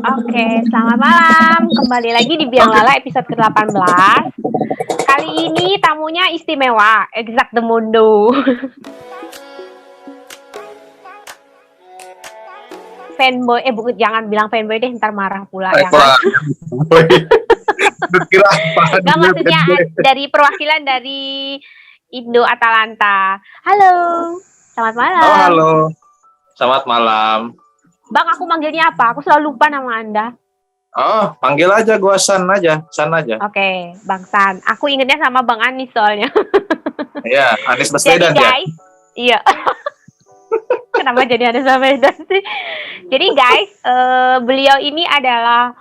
Oke, selamat malam. Kembali lagi di Biang Lala episode ke-18. Kali ini tamunya istimewa, Exact the Mundo. Fanboy, jangan bilang fanboy deh, ntar marah pula ya kan. Gak, maksudnya dari perwakilan dari Indo Atalanta. Halo, selamat malam. Oh, halo, selamat malam. Bang, aku manggilnya apa? Aku selalu lupa nama Anda. Oh, panggil aja gua San aja. Oke, Bang San. Aku ingetnya sama Bang Anis soalnya. Iya, Anis Baswedan ya. Guys, iya. Kenapa jadi Anis Baswedan sih? Jadi guys, beliau ini adalah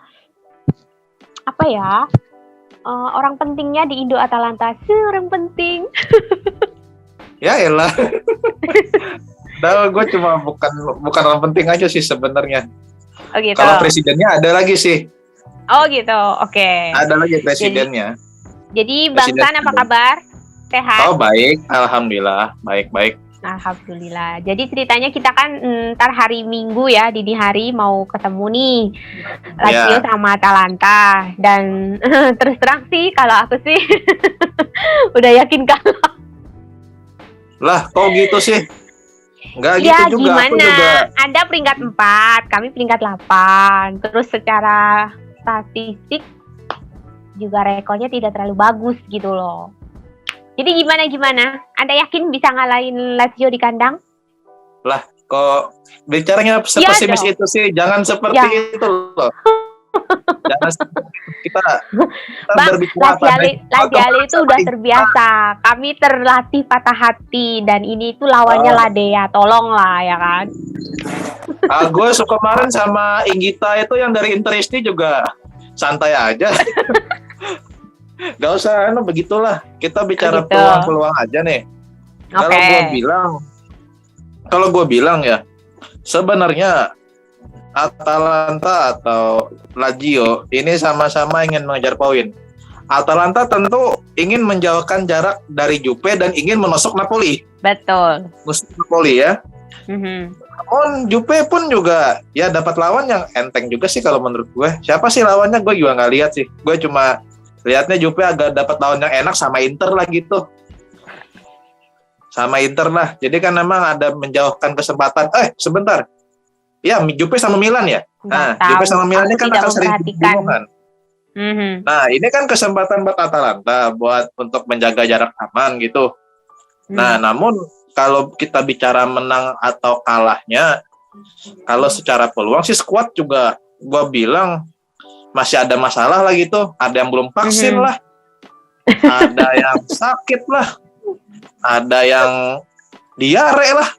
apa ya? Orang pentingnya di Indo Atalanta. Orang penting. Ya elah. Gue cuma bukan orang penting aja sih sebenarnya. Oh gitu. Kalau presidennya ada lagi sih. Oh gitu, oke. Ada lagi presidennya. Jadi Bang San apa kabar? Sehat? Oh baik, alhamdulillah, baik. Alhamdulillah. Jadi ceritanya kita kan ntar hari Minggu ya, dini hari mau ketemu nih Lazio sama Atalanta. Dan terus terang sih kalau aku sih udah yakin kalah. Lah, kok gitu sih? Enggak ya, gitu juga. Gimana? Aku juga. Anda peringkat 4, kami peringkat 8. Terus secara statistik juga rekornya tidak terlalu bagus gitu loh. Jadi gimana? Anda yakin bisa ngalahin Lazio di kandang? Lah, kok bicaranya sepesimis itu sih? Jangan seperti itu loh. Jangan kita Bang, Laziale itu udah terbiasa. Kami terlatih patah hati dan ini itu lawannya Ladea. Tolonglah ya kan. Gue suka kemarin sama Inggita itu yang dari Interisti juga santai aja. Gak usah begitulah. Kita bicara peluang-peluang aja nih. Kalau gue bilang ya, sebenarnya Atalanta atau Lazio ini sama-sama ingin mengejar poin. Atalanta tentu ingin menjauhkan jarak dari Juve dan ingin menusuk Napoli. Betul. Menusuk Napoli ya. Namun Juve pun juga ya dapat lawan yang enteng juga sih kalau menurut gue. Siapa sih lawannya? Gue juga nggak lihat sih. Gue cuma lihatnya Juve agak dapat lawan yang enak sama Inter lah gitu. Sama Inter lah. Jadi kan memang ada menjauhkan kesempatan. Sebentar. Ya, Juve sama Milan ya. Nah, Juve sama Milan ini kan akan sering dibingungkan. Nah, ini kan kesempatan buat Atalanta untuk menjaga jarak aman gitu. Nah, namun kalau kita bicara menang atau kalahnya, kalau secara peluang sih skuad juga gua bilang masih ada masalah lah gitu. Ada yang belum vaksin lah. Ada yang sakit lah. Ada yang diare lah.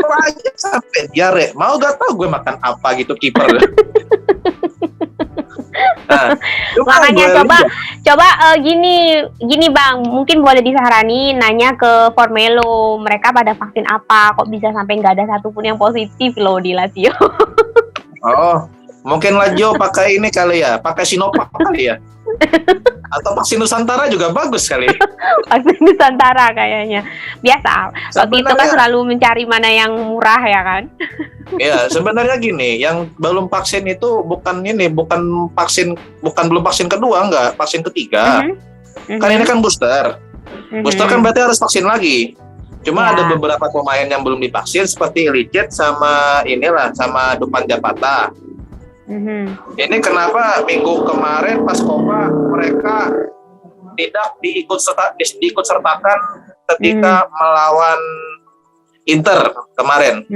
Aja sampai diare, mau gak tau gue makan apa gitu kiper. Nah, makanya coba gini Bang, mungkin boleh disarani nanya ke Formelo, mereka pada vaksin apa, kok bisa sampai nggak ada satupun yang positif loh di Lazio. Oh, mungkin Lazio pakai ini kali ya, pakai Sinovac kali ya. Atau vaksin Nusantara juga bagus kali. Vaksin Nusantara kayaknya. Biasa. Waktu itu kan selalu mencari mana yang murah ya kan. Ya, sebenarnya gini, yang belum vaksin itu bukan belum vaksin kedua, enggak, vaksin ketiga. Kan ini kan booster. Booster kan berarti harus vaksin lagi. Cuma ada beberapa pemain yang belum divaksin seperti Licet sama Dupan Zapata. Ini kenapa minggu kemarin pas Copa mereka tidak diikut sertakan ketika melawan Inter kemarin.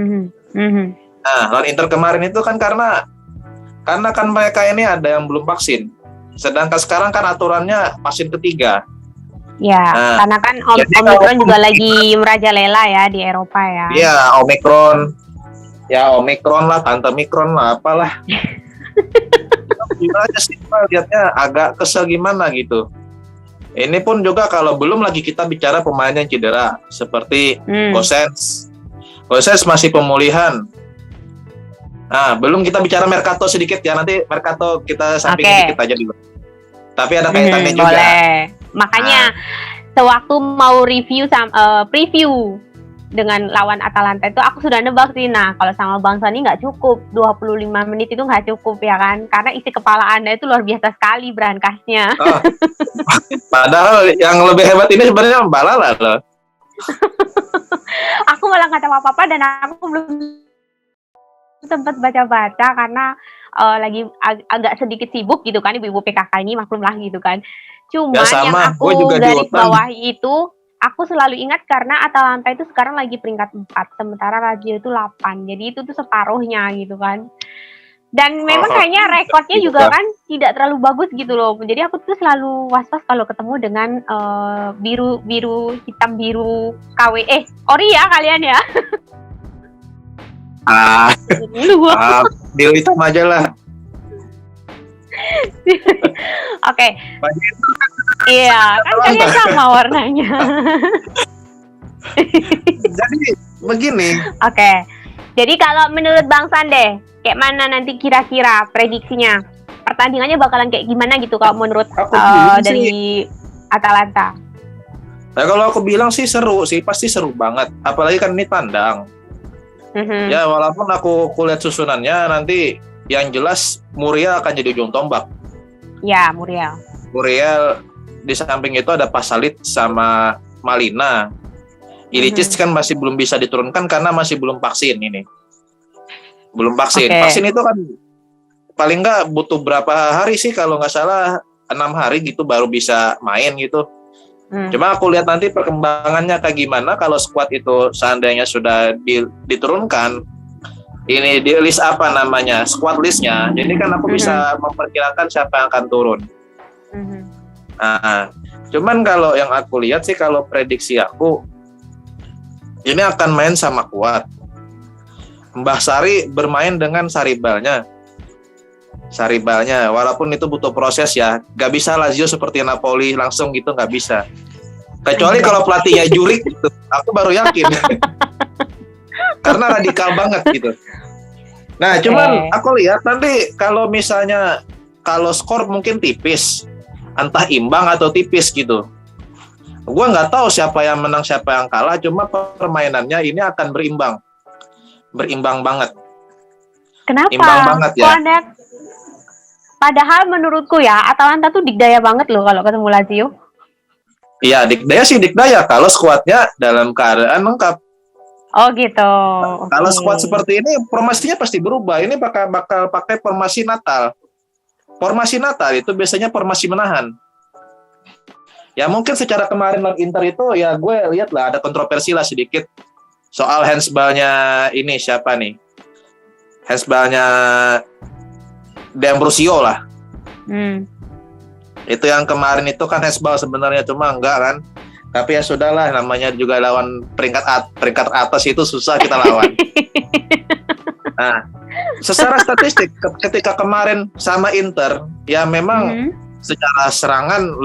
Nah, lawan Inter kemarin itu kan karena kan mereka ini ada yang belum vaksin. Sedangkan sekarang kan aturannya vaksin ketiga. Ya, karena kan Omikron juga lagi merajalela ya di Eropa ya. Iya, Omikron lah, Tante Mikron lah, apalah. Gimana sih, lihatnya agak kesel gimana gitu. Ini pun juga kalau belum lagi kita bicara pemain yang cedera seperti Gosens masih pemulihan. Nah, belum kita bicara Mercato sedikit ya, nanti Mercato kita sampingin dikit aja dulu. Tapi ada kaitannya juga. Boleh. Makanya sewaktu mau preview dengan lawan Atalanta itu aku sudah nebak sih. Nah, kalau sama Bang Sani nggak cukup, 25 menit itu nggak cukup ya kan, karena isi kepala Anda itu luar biasa sekali berangkasnya. Oh, padahal yang lebih hebat ini sebenarnya Mbak Lala loh. Aku malah nggak tahu apa-apa dan aku belum sempat baca-baca karena lagi agak sedikit sibuk gitu kan, ibu-ibu PKK ini maklum lah gitu kan. Cuman Ya yang sama, gue aku juga garis di bawahi itu, aku selalu ingat karena Atalanta itu sekarang lagi peringkat 4, sementara Lazio itu 8. Jadi itu tuh separuhnya gitu kan. Dan memang kayaknya rekornya juga kan tidak terlalu bagus gitu loh. Jadi aku tuh selalu was-was kalau ketemu dengan biru hitam biru KW. Ori ya kalian ya. Deal hitam aja lah. Oke. Iya, kan kalian sama warnanya. Jadi begini. Oke. Jadi kalau menurut Bang Sande, kayak mana nanti kira-kira prediksinya? Pertandingannya bakalan kayak gimana gitu kalau menurut dari Atalanta? Nah, kalau aku bilang sih seru sih, pasti seru banget. Apalagi kan ini tandang. Ya walaupun aku lihat susunannya nanti yang jelas Muriel akan jadi ujung tombak. Ya, Muriel di samping itu ada Pasalit sama Malina. Iličić kan masih belum bisa diturunkan karena masih belum vaksin ini. Belum vaksin. Okay. Vaksin itu kan paling nggak butuh berapa hari sih, kalau nggak salah 6 hari gitu baru bisa main gitu. Cuma aku lihat nanti perkembangannya kayak gimana kalau skuad itu seandainya sudah diturunkan. Ini di list apa namanya, squad listnya. Jadi kan aku bisa memperkirakan siapa yang akan turun. Nah, cuman kalau yang aku lihat sih, kalau prediksi aku ini akan main sama kuat. Mbah Sari bermain dengan Saribalnya, walaupun itu butuh proses ya. Gak bisa Lazio seperti Napoli langsung gitu, gak bisa. Kecuali kalau pelatihnya Juric gitu, aku baru yakin. Karena radikal banget gitu. Nah, cuman aku lihat nanti kalau misalnya kalau skor mungkin tipis, entah imbang atau tipis gitu. Gue nggak tahu siapa yang menang siapa yang kalah, cuma permainannya ini akan berimbang banget. Kenapa? Imbang banget ya. Padahal menurutku ya Atalanta tuh dikdaya banget loh kalau ketemu Lazio. Iya, dikdaya kalau skuadnya dalam keadaan lengkap. Oh gitu. Kalau skuad seperti ini formasinya pasti berubah. Ini bakal pakai formasi Natal. Formasi Natal itu biasanya formasi menahan. Ya mungkin secara kemarin lawan Inter itu ya gue lihat lah ada kontroversi lah sedikit soal handsball-nya ini siapa nih? Handsball-nya D'Ambrosio lah. Itu yang kemarin itu kan handsball sebenarnya, cuma enggak kan. Tapi ya sudahlah, namanya juga lawan peringkat atas itu susah kita lawan. Nah, secara statistik ketika kemarin sama Inter, ya memang secara serangan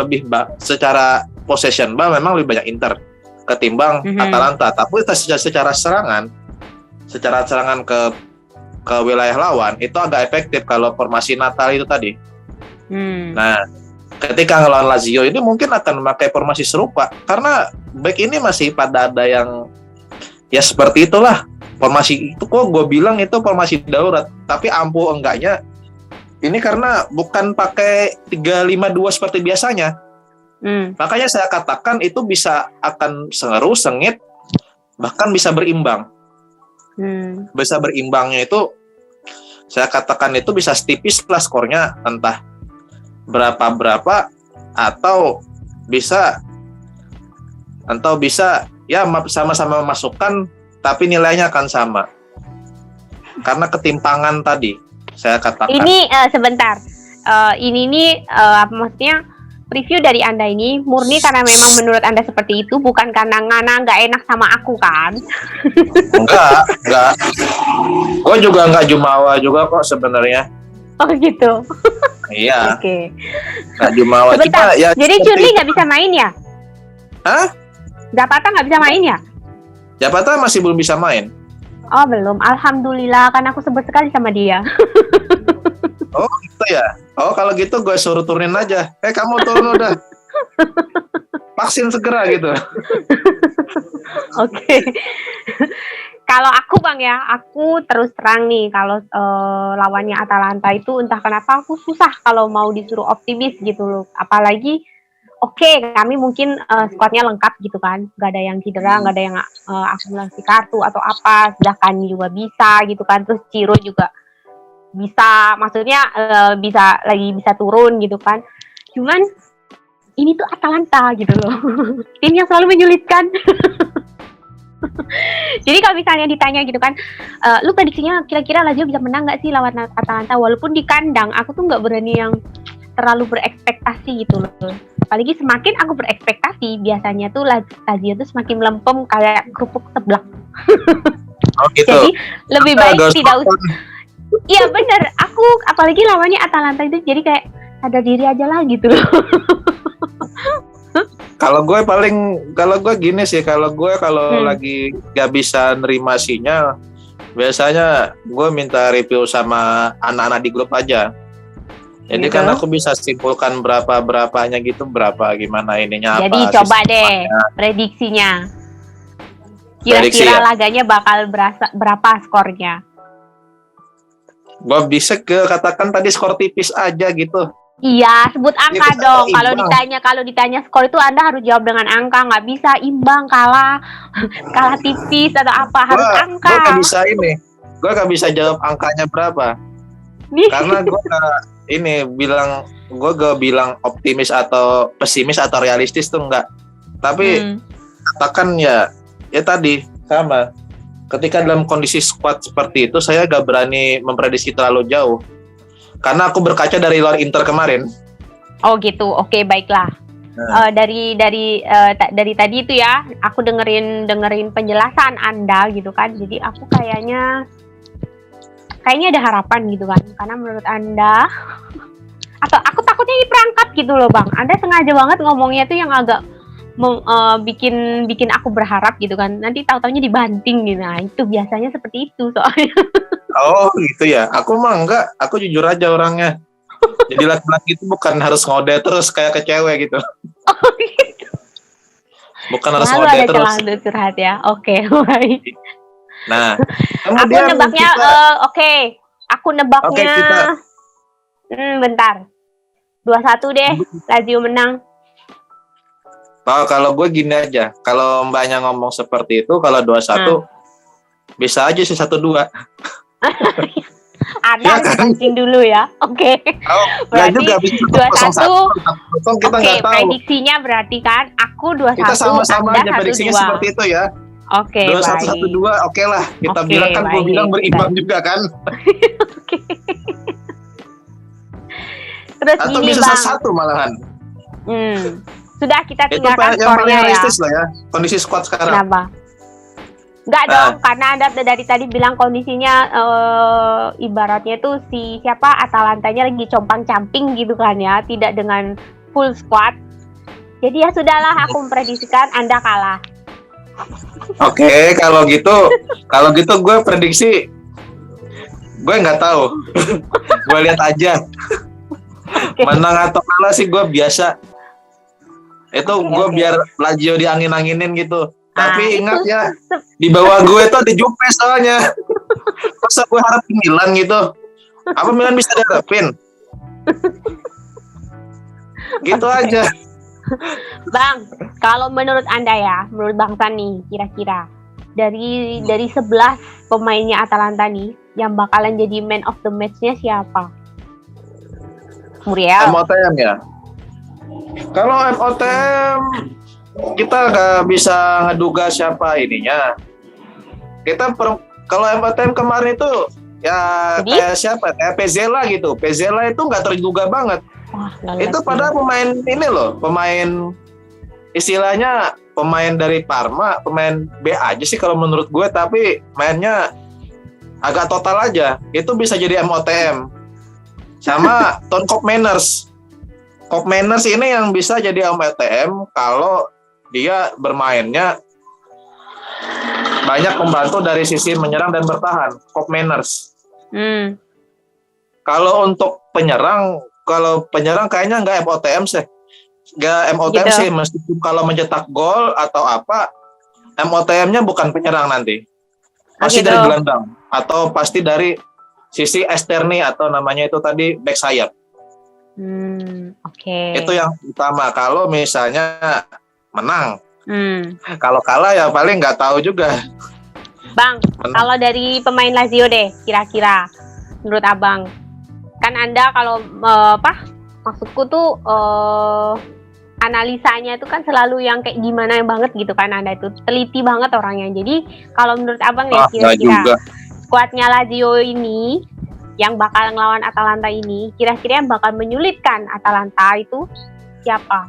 secara possession memang lebih banyak Inter ketimbang Atalanta. Tapi secara serangan ke wilayah lawan itu agak efektif kalau formasi Natal itu tadi. Nah, ketika ngelawan Lazio ini mungkin akan memakai formasi serupa karena back ini masih pada ada yang ya seperti itulah. Formasi itu kok gue bilang itu formasi darurat, tapi ampuh enggaknya ini karena bukan pakai 3-5-2 seperti biasanya. Makanya saya katakan itu bisa akan sengeru, sengit, bahkan bisa berimbang. Bisa berimbangnya itu saya katakan itu bisa setipis lah skornya, entah berapa atau bisa ya sama-sama masukkan tapi nilainya akan sama karena ketimpangan tadi saya katakan. Ini sebentar, ini maksudnya review dari Anda ini murni karena memang menurut Anda seperti itu, bukan karena Ngana nggak enak sama aku kan? Enggak. Gue juga nggak jumawa juga kok sebenarnya. Oh gitu. Iya. Oke. Nggak jumawa. Sebentar, ya, jadi Curly nggak bisa main ya? Hah? Zapata nggak bisa main ya? Zapata masih belum bisa main. Oh belum, alhamdulillah, kan aku sebut sekali sama dia. Oh gitu ya. Oh kalau gitu gue suruh turunin aja. Kamu turun udah. Vaksin segera gitu. Oke. Kalau aku Bang ya, aku terus terang nih kalau lawannya Atalanta itu entah kenapa aku susah kalau mau disuruh optimis gitu loh. Apalagi oke, kami mungkin skuadnya lengkap gitu kan, nggak ada yang cedera, nggak ada yang akumulasi kartu atau apa, sedangkan juga bisa gitu kan, terus Ciro juga bisa, maksudnya bisa turun gitu kan. Cuman ini tuh Atalanta gitu loh, tim yang selalu menyulitkan. Jadi kalau misalnya ditanya gitu kan, lu prediksinya kira-kira Lazio bisa menang nggak sih lawan Atalanta? Walaupun di kandang, aku tuh nggak berani yang terlalu berekspektasi gitu loh. Apalagi semakin aku berekspektasi, biasanya tuh Lazio tuh semakin melempem kayak kerupuk seblak. Oh gitu. Jadi lebih baik tidak usah. Iya bener, aku apalagi lawannya Atalanta itu jadi kayak sadar diri aja lah gitu loh. Kalau gue gini sih, kalau lagi gak bisa nerima sinyal, biasanya gue minta review sama anak-anak di grup aja. Jadi gitu. kan aku bisa simpulkan berapanya gitu, berapa gimana ininya. Jadi apa, coba deh prediksinya. Kira-kira laganya bakal berapa skornya? Gue bisa katakan tadi skor tipis aja gitu. Iya, sebut angka dong. Kalau ditanya skor itu Anda harus jawab dengan angka, nggak bisa imbang, kalah tipis atau apa, harus angka. Gue nggak bisa jawab angkanya berapa. Karena gue gak bilang optimis atau pesimis atau realistis tuh enggak. Tapi katakan ya tadi sama. Ketika dalam kondisi squad seperti itu, saya gak berani memprediksi terlalu jauh. Karena aku berkaca dari lawan Inter kemarin. Oh gitu, oke baiklah. Dari tadi itu ya, aku dengerin penjelasan Anda gitu kan. Jadi aku kayaknya ada harapan gitu kan. Karena menurut Anda, atau aku takutnya diperangkap gitu loh Bang. Anda sengaja banget ngomongnya tuh yang agak bikin aku berharap gitu kan. Nanti tahu-taunya dibanting gitu. Nah itu biasanya seperti itu soalnya. Oh gitu ya. Aku mah enggak. Aku jujur aja orangnya. Jadi laki-laki itu bukan harus ngode terus kayak ke cewek gitu. Oh gitu. Bukan harus ngode terus. Lalu ada curhat ya. Oke, baik. Nah, aku nebaknya Aku nebaknya bentar. 2-1 deh. Lazio menang. Oh, kalau gue gini aja. Kalau Mbaknya ngomong seperti itu, kalau 2-1 bisa aja sih 1-2. Anda harus pancing dulu ya. Oke. Berarti 2-1. Oke, prediksinya berarti kan aku 2-1, kita sama-sama Anda aja prediksinya seperti itu ya. Oke, 2-1, 1-2, oke lah. Kita bilang kan, gue bilang berimbang juga kan. Oke. Terus atau gini, bisa Bang. 1 malahan. Sudah kita tinggalkan skornya ya. Realistis lah ya, kondisi squad sekarang. Kenapa? Enggak dong, karena Anda dari tadi bilang kondisinya ibaratnya tuh siapa Atalantanya lagi compang-camping gitu kan ya, tidak dengan full squad. Jadi ya sudahlah, aku memprediksikan Anda kalah. Oke, kalau gitu gue prediksi gue nggak tahu. Gue lihat aja. Menang atau kalah sih gue biasa. Itu gue biar Lazio diangin-anginin gitu. Tapi ingat ya, di bawah gue tuh ada Juve soalnya. Masa gue harap Milan gitu. Apa Milan bisa dihadapin? Gitu aja. Bang, kalau menurut Anda ya, menurut Bang Sani, kira-kira dari 11 pemainnya Atalanta nih, yang bakalan jadi man of the match-nya siapa? Muriel. MOTM ya? Kalau MOTM kita nggak bisa ngeduga siapa ininya. Kalau MOTM kemarin itu ya kayak siapa? Kayak Pezzella gitu. Pezzella itu nggak terduga banget. Itu padahal pemain ini loh, pemain istilahnya pemain dari Parma, pemain B aja sih kalau menurut gue, tapi mainnya agak total aja. Itu bisa jadi MOTM. Sama Ton Koopmeiners. Koopmeiners ini yang bisa jadi MOTM kalau dia bermainnya banyak membantu dari sisi menyerang dan bertahan. Koopmeiners. Kalau untuk penyerang kayaknya nggak MOTM sih. Nggak MOTM gitu. Sih, meskipun kalau mencetak gol atau apa, MOTM-nya bukan penyerang nanti. Pasti gitu. dari gelandang atau pasti dari sisi esterni atau namanya itu tadi back sayap. Oke. Itu yang utama. Kalau misalnya menang, kalau kalah ya paling nggak tahu juga. Bang, kalau dari pemain Lazio deh, kira-kira menurut Abang, kan Anda kalau maksudku tuh analisanya itu kan selalu yang kayak gimana banget gitu kan, Anda itu teliti banget orangnya. Jadi kalau menurut Abang ya kira-kira skuadnya Lazio ini yang bakal ngelawan Atalanta ini, kira-kira yang bakal menyulitkan Atalanta itu siapa?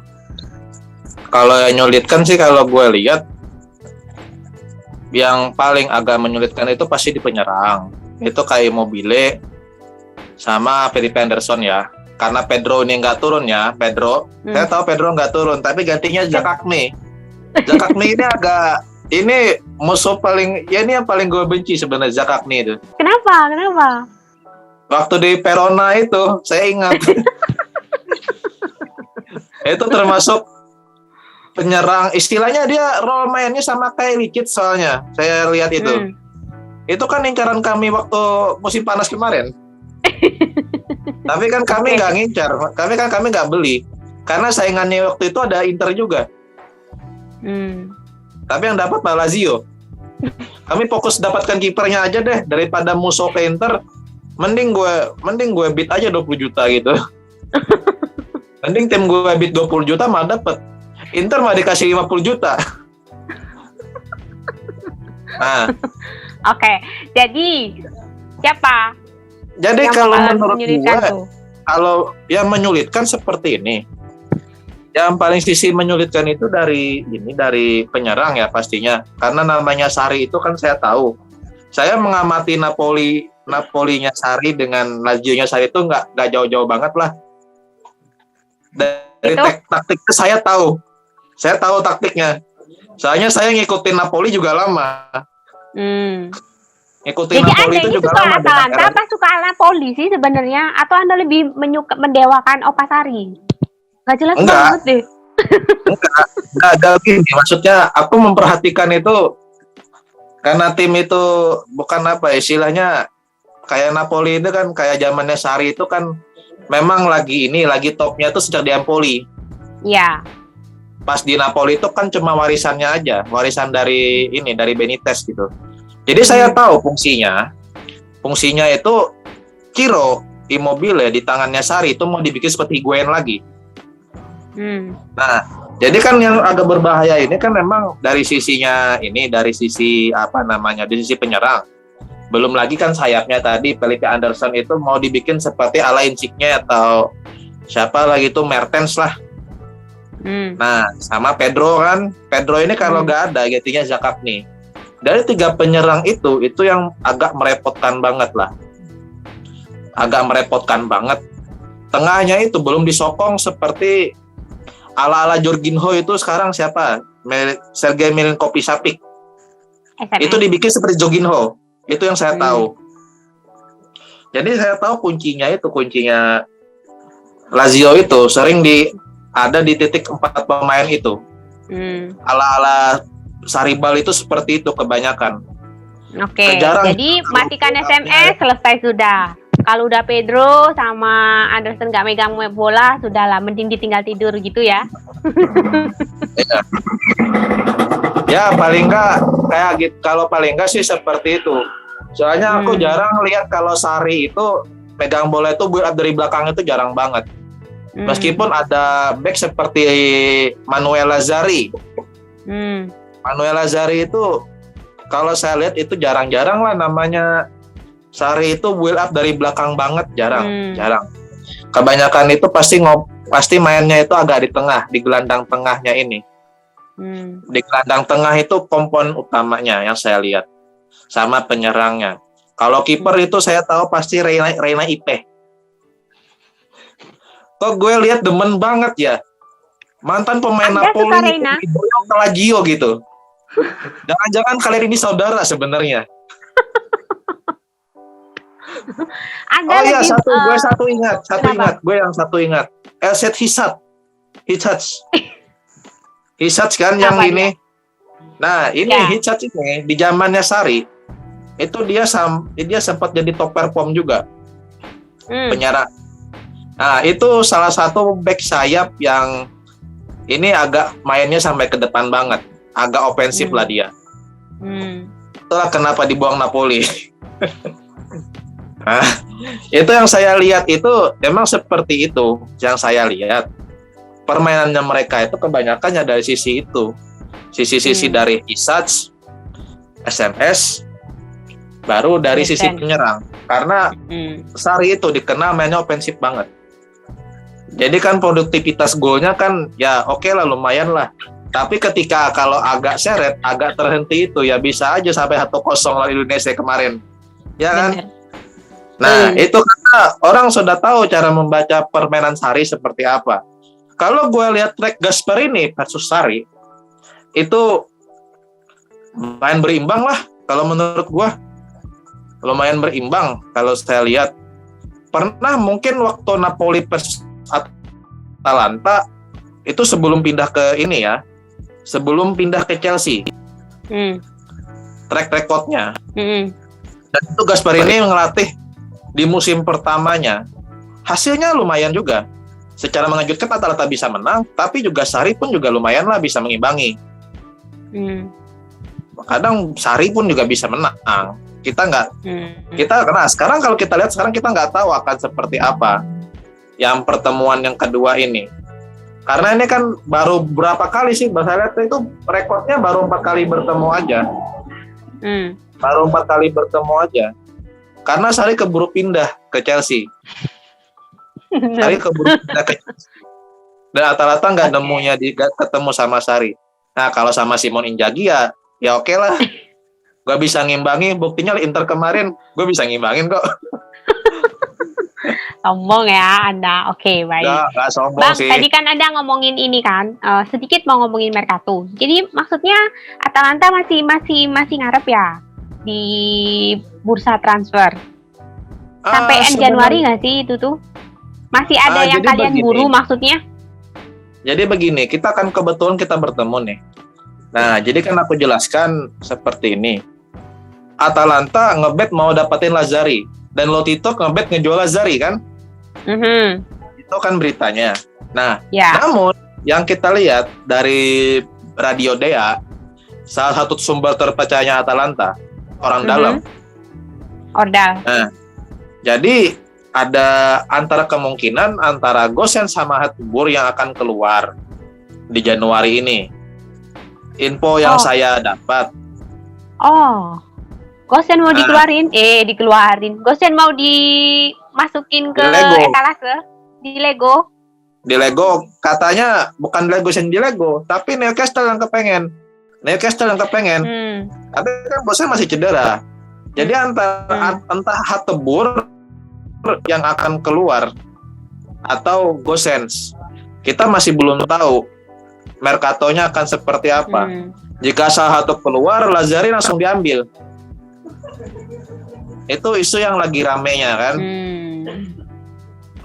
Kalau yang menyulitkan sih kalau gue lihat yang paling agak menyulitkan itu pasti di penyerang. Itu kayak Immobile sama Felipe Anderson ya. Karena Pedro ini nggak turun ya, saya tahu Pedro nggak turun, tapi gantinya Zakakme. Zakakme ini agak, ini musuh paling, ya ini yang paling gue benci sebenarnya Zakakme itu. Kenapa? Waktu di Verona itu, saya ingat. Itu termasuk penyerang, istilahnya dia role mainnya sama kayak Likit soalnya, saya lihat itu. Itu kan incaran kami waktu musim panas kemarin. Tapi kan kami nggak ngincar, kami nggak beli, karena saingannya waktu itu ada Inter juga. Tapi yang dapat malah Lazio. Kami fokus dapatkan kipernya aja deh, daripada musuh ke Inter. Mending gue bid aja 20 juta gitu. Mending tim gue bid 20 juta mah dapet. Inter mah dikasih 50 juta. Nah. Oke, jadi siapa? Jadi kalau menurut gue, kalau yang menyulitkan seperti ini, yang paling sisi menyulitkan itu dari penyerang ya pastinya, karena namanya Sarri itu kan saya tahu. Saya mengamati Napolinya Sarri dengan Lazio-nya Sarri itu nggak jauh-jauh banget lah. Dari taktiknya saya tahu taktiknya. Soalnya saya ngikutin Napoli juga lama. Jadi Anda ini suka Atalanta apa suka Napoli sih sebenarnya? Atau Anda lebih mendewakan Opa Sarri? Gak jelas banget deh. Enggak ada gini. Maksudnya aku memperhatikan itu karena tim itu bukan apa istilahnya kayak Napoli itu kan kayak zamannya Sarri itu kan memang lagi topnya itu sejak di Empoli. Iya. Pas di Napoli itu kan cuma warisannya aja, warisan dari Benitez gitu. Jadi saya tahu fungsinya itu Ciro Immobile di tangannya Sarri itu mau dibikin seperti Higuain lagi. Nah, jadi kan yang agak berbahaya ini kan memang dari sisinya dari sisi dari sisi penyerang. Belum lagi kan sayapnya tadi Felipe Anderson itu mau dibikin seperti ala Insigne atau siapa lagi itu Mertens lah. Nah, sama Pedro ini kalau nggak ada gantinya Zakakme. Dari 3 penyerang itu yang agak merepotkan banget lah. Tengahnya itu belum disokong seperti ala-ala Jorginho itu sekarang siapa? Sergei Milinkovic-Savic. Itu dibikin seperti Jorginho. Itu yang saya tahu. Jadi saya tahu kuncinya Lazio itu sering ada di titik 4 pemain itu. Ala-ala Saribal itu seperti itu kebanyakan. Oke. Jadi matikan SMS selesai sudah. Kalau udah Pedro sama Anderson gak megang bola, sudahlah mending ditinggal tidur gitu ya. Ya paling enggak kayak gitu. Kalau paling enggak sih seperti itu. Soalnya aku jarang lihat kalau Sarri itu megang bola itu build up dari belakang itu jarang banget. Meskipun ada back seperti Manuel Lazzari. Manuel Lazzari itu kalau saya lihat itu jarang-jarang lah namanya. Sarri itu build up dari belakang banget, jarang. Kebanyakan itu pasti mainnya itu agak di tengah, di gelandang tengahnya ini. Di gelandang tengah itu komponen utamanya yang saya lihat. Sama penyerangnya. Kalau kiper itu saya tahu pasti Reina Ipe. Kok gue lihat demen banget ya. Mantan pemain Napoli itu ke Lazio gitu. Jangan-jangan kalian ini saudara sebenarnya. Gue yang satu ingat. Elset Hishats kan yang ini. Nah, ini Hichat ini di zamannya Sari itu dia sempat jadi top perform juga. Penyerang. Nah, itu salah satu back sayap yang ini agak mainnya sampai ke depan banget. Agak ofensif lah dia. Itulah kenapa dibuang Napoli. Nah, itu yang saya lihat itu memang seperti itu yang saya lihat. Permainannya mereka itu kebanyakannya dari sisi itu. Sisi-sisi dari Isach, SMS, baru dari sisi penyerang. Karena Sari itu dikenal mainnya ofensif banget. Jadi kan produktivitas golnya kan ya oke lah, lumayan lah. Tapi ketika kalau agak seret, agak terhenti itu ya bisa aja sampai 1-0 lawan Indonesia kemarin. Ya kan? Bener. Nah, itu karena orang sudah tahu cara membaca permainan Sari seperti apa. Kalau gue lihat track Gasperini versus Sari, itu lumayan berimbang lah kalau menurut gue. Lumayan berimbang kalau saya lihat. Pernah mungkin waktu Napoli versus Atalanta itu sebelum pindah ke ini ya, sebelum pindah ke Chelsea. Track recordnya. Dan itu Gasperini ngelatih di musim pertamanya. Hasilnya lumayan juga. Secara mengejutkan Atalanta bisa menang, tapi juga Sari pun juga lumayan lah bisa mengimbangi. Kadang Sari pun juga bisa menang. Karena sekarang kalau kita lihat sekarang kita nggak tahu akan seperti apa yang pertemuan yang kedua ini. Karena ini kan baru berapa kali sih, saya lihat itu rekornya baru 4 kali bertemu aja. Baru 4 kali bertemu aja. Karena Sari keburu pindah ke Chelsea. Sari keburu pindah ke Chelsea. Dan Atalanta nggak nemunya ketemu sama Sari. Nah, kalau sama Simon Inzaghi ya oke lah. Gue bisa ngimbangi, buktinya Inter kemarin gue bisa ngimbangin kok. Sombong ya Anda. Oke, baik. Nggak sombong Bang, sih. tadi kan Anda ngomongin ini kan, sedikit mau ngomongin Mercato. Jadi maksudnya Atalanta masih ngarep ya di bursa transfer. Sampai Januari nggak sih itu tuh? Masih ada yang kalian buru maksudnya? Jadi begini, kita kan kebetulan kita bertemu nih. Nah, jadi kan aku jelaskan seperti ini. Atalanta ngebet mau dapetin Lazzari dan Lotito ngebet ngejual Lazzari kan? Itu kan beritanya. Nah, namun yang kita lihat dari Radio Dea, salah satu sumber terpercayanya Atalanta, orang dalam. Ordal. Nah, jadi ada antara kemungkinan antara Gosens sama Hateboer yang akan keluar di Januari ini. Info yang saya dapat. Gosens mau dikeluarin? Gosens mau dimasukin ke etalase di Lego. Di Lego katanya bukan Gosens di Lego, tapi Newcastle yang kepengen. Tapi kan Gosens masih cedera. Jadi entah Hateboer yang akan keluar atau Gosens. Kita masih belum tahu Mercatonya akan seperti apa. Jika salah satu keluar, Lazzari langsung diambil. Itu isu yang lagi ramenya kan.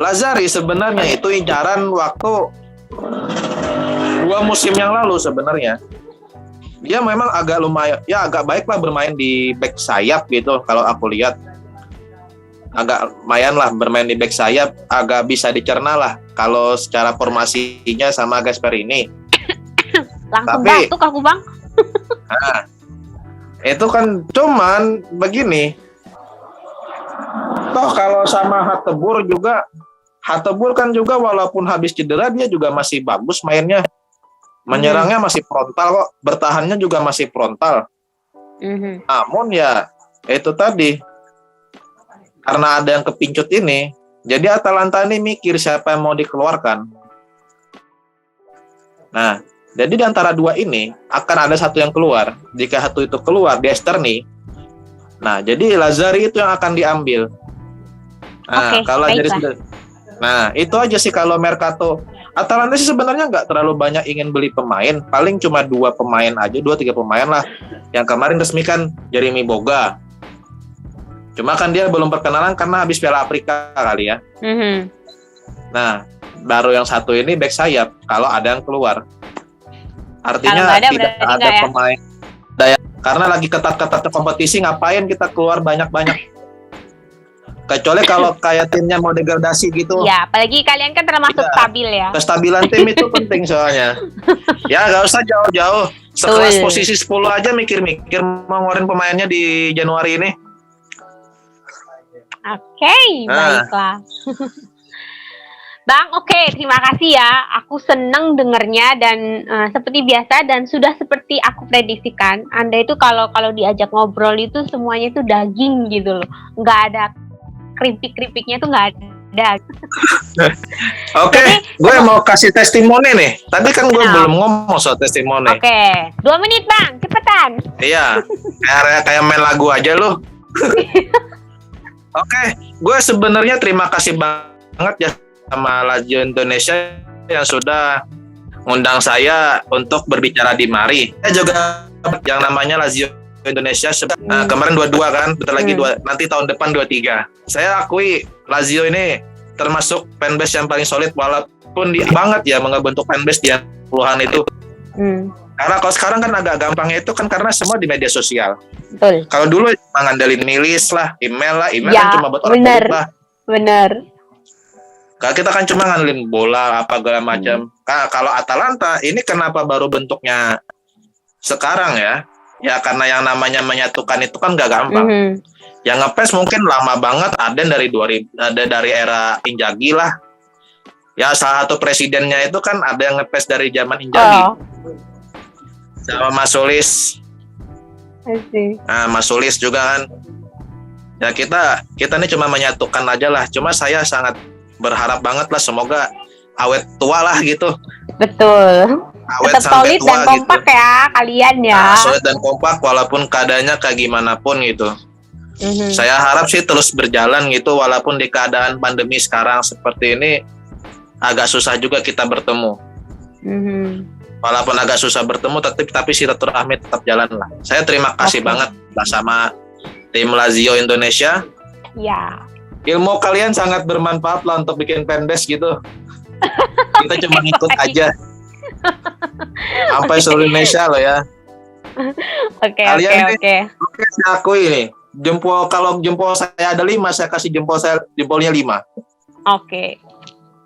Lazzari sebenarnya itu incaran waktu 2 musim yang lalu sebenarnya. Dia memang agak lumayan, ya agak baik lah bermain di back sayap gitu. Kalau aku lihat agak lumayan lah bermain di back sayap, agak bisa dicerna lah kalau secara formasinya sama Gasperini. Langsung batuk aku bang. Nah, itu kan cuman begini. Toh kalau sama Hateboer kan juga walaupun habis cedera dia juga masih bagus mainnya. Menyerangnya masih frontal kok, bertahannya juga masih frontal. Namun ya itu tadi, karena ada yang kepincut ini, jadi Atalanta ini mikir siapa yang mau dikeluarkan. Nah, jadi di antara 2 ini akan ada satu yang keluar. Jika satu itu keluar di Esterni, nah jadi Lazzari itu yang akan diambil. Nah, kalau Lazzari sudah, nah itu aja sih kalau Mercato. Atalanta sih sebenarnya nggak terlalu banyak ingin beli pemain, paling cuma 2 pemain aja, 2-3 pemain lah. Yang kemarin resmi kan Jeremy Boga. Cuma kan dia belum perkenalan karena habis Piala Afrika kali ya. Nah, baru yang satu ini back sayap kalau ada yang keluar. Artinya tidak ada pemain. Karena lagi ketat-ketatnya kompetisi, ngapain kita keluar banyak-banyak? Kecuali kalau kayak timnya mau degradasi gitu. Ya, apalagi kalian kan termasuk stabil ya. Kestabilan tim itu penting soalnya. Ya nggak usah jauh-jauh. Sekelas posisi 10 aja mikir-mikir mau ngeluarin pemainnya di Januari ini. Oke, baiklah. Bang, terima kasih ya. Aku seneng dengernya dan seperti biasa dan sudah seperti aku prediksikan. Anda itu kalau diajak ngobrol itu semuanya itu daging gitu loh. Nggak ada keripik-keripiknya tuh nggak ada. Oke, gue mau kasih testimoni nih. Tadi kan gue belum ngomong soal testimoni. Oke, 2 menit bang, cepetan. Iya, kayak main lagu aja loh. Oke, gue sebenarnya terima kasih banget ya sama Lazio Indonesia yang sudah ngundang saya untuk berbicara di mari. Saya juga yang namanya Lazio Indonesia kemarin 22 kan, bentar lagi nanti tahun depan 23. Saya akui Lazio ini termasuk fanbase yang paling solid walaupun banget ya ngebentuk fanbase di puluhan itu. Karena kalau sekarang kan agak gampangnya itu kan karena semua di media sosial. Betul. Kalau dulu ngandalin milis lah, email ya, kan cuma buat orang lah. Bener. Kalau kita kan cuma ngandelin bola apa segala macam. Kalau Atalanta ini kenapa baru bentuknya sekarang ya? Ya karena yang namanya menyatukan itu kan gak gampang. Yang ngepes mungkin lama banget, ada dari era Inzaghi lah. Ya salah satu presidennya itu kan ada yang ngepes dari zaman Inzaghi. Sama Mas Sulis. Mas Sulis juga kan. Ya kita ini cuma menyatukan aja lah. Cuma saya sangat berharap banget lah semoga awet tua lah gitu. Betul. Awet tetap solid dan kompak gitu. Ya kalian ya. Solid dan kompak walaupun keadaannya kayak gimana pun gitu. Saya harap sih terus berjalan gitu walaupun di keadaan pandemi sekarang seperti ini agak susah juga kita bertemu. Walaupun agak susah bertemu tapi silaturahmi tetap jalan lah. Saya terima kasih banget lah sama tim Lazio Indonesia. Ya. Ilmu kalian sangat bermanfaat lah untuk bikin fanbase gitu. Kita cuma ikut aja. Sampai seluruh Indonesia loh ya. Oke. Oke, saya akui nih. Kalau jempol saya ada 5, saya kasih jempolnya 5. Oke.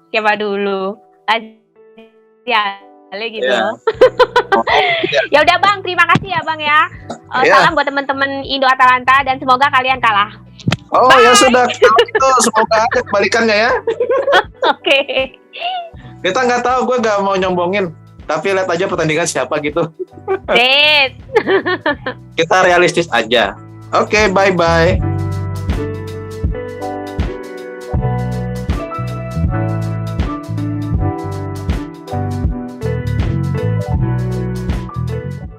Coba dulu. Ya, gitu. Ya udah Bang, terima kasih ya Bang ya. Salam buat teman-teman Indo Atalanta dan semoga kalian kalah. Oh ya sudah, itu semoga aja kebalikannya ya. Oke. Kita nggak tahu, gue nggak mau nyombongin, tapi lihat aja pertandingan siapa gitu. Kita realistis aja. Oke, bye.